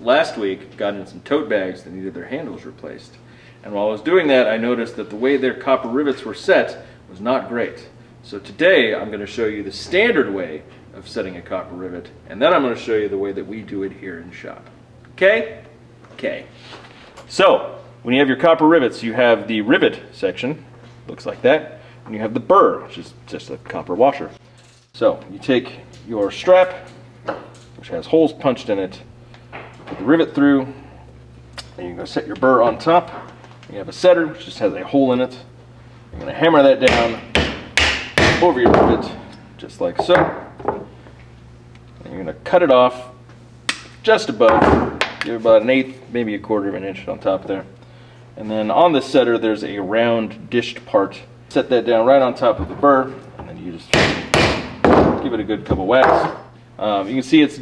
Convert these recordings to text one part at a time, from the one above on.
last week got in some tote bags that needed their handles replaced. And while I was doing that, I noticed that the way their copper rivets were set was not great. So today I'm going to show you the standard way of setting a copper rivet, and then I'm going to show you the way that we do it here in shop. Okay? Okay. So when you have your copper rivets, you have the rivet section, looks like that, and you have the burr, which is just a copper washer. So you take your strap, which has holes punched in it, put the rivet through, and you're going to set your burr on top. You have a setter, which just has a hole in it. You're going to hammer that down over your rivet, just like so. And you're going to cut it off just above, give about 1/8, maybe 1/4 of an inch on top there. And then on the setter, there's a round dished part. Set that down right on top of the burr, and then you just give it a good couple whacks. You can see it's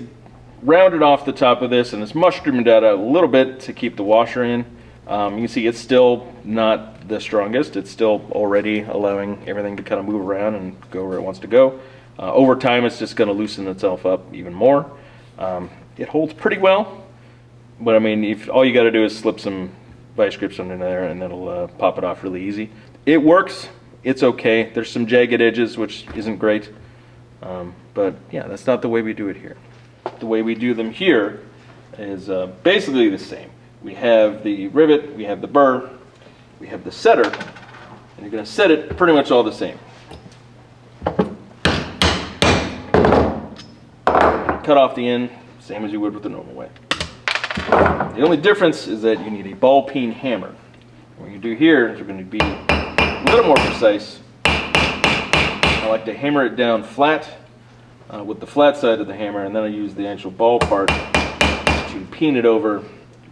rounded off the top of this, and it's mushroomed out a little bit to keep the washer in. You can see it's still not the strongest. It's still already allowing everything to kind of move around and go where it wants to go. Over time, it's just going to loosen itself up even more. It holds pretty well, but I mean, if all you got to do is slip some vice grips under there, and that'll pop it off really easy. It works. It's okay. There's some jagged edges, which isn't great, but yeah, that's not the way we do it here. The way we do them here is basically the same. We have the rivet, we have the burr, we have the setter, and you're going to set it pretty much all the same. Cut off the end, same as you would with the normal way. The only difference is that you need a ball peen hammer. What you do here is you're going to be a little more precise. I like to hammer it down flat with the flat side of the hammer, and then I use the actual ball part to peen it over,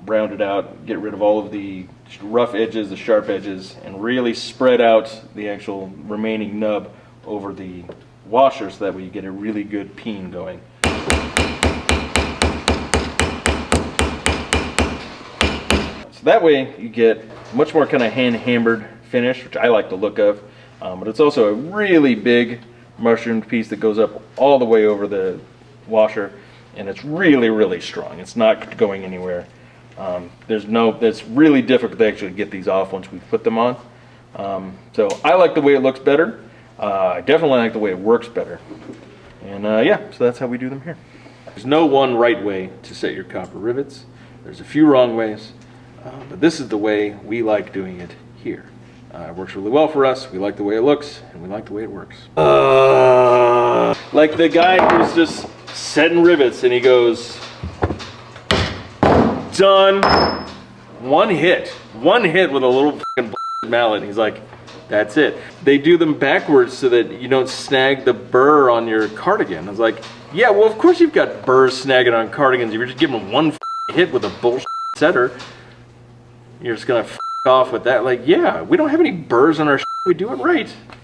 round it out, get rid of all of the rough edges, the sharp edges, and really spread out the actual remaining nub over the washer so that way you get a really good peen going. So that way you get much more kind of hand-hammered finish, which I like the look of, but it's also a really big mushroomed piece that goes up all the way over the washer, and it's really, really strong. It's not going anywhere. It's really difficult to actually get these off once we put them on. So I like the way it looks better. I definitely like the way it works better. And yeah, so that's how we do them here. There's no one right way to set your copper rivets. There's a few wrong ways, but this is the way we like doing it here. It works really well for us. We like the way it looks, and we like the way it works. Like the guy who's just setting rivets, and he goes, done. One hit with a little fucking mallet. He's like, that's it. They do them backwards so that you don't snag the burr on your cardigan. I was like, yeah, well, of course you've got burrs snagging on cardigans. If you're just giving them one hit with a bullshit setter, you're just gonna off with that. Like, yeah, we don't have any burrs on our we do it right.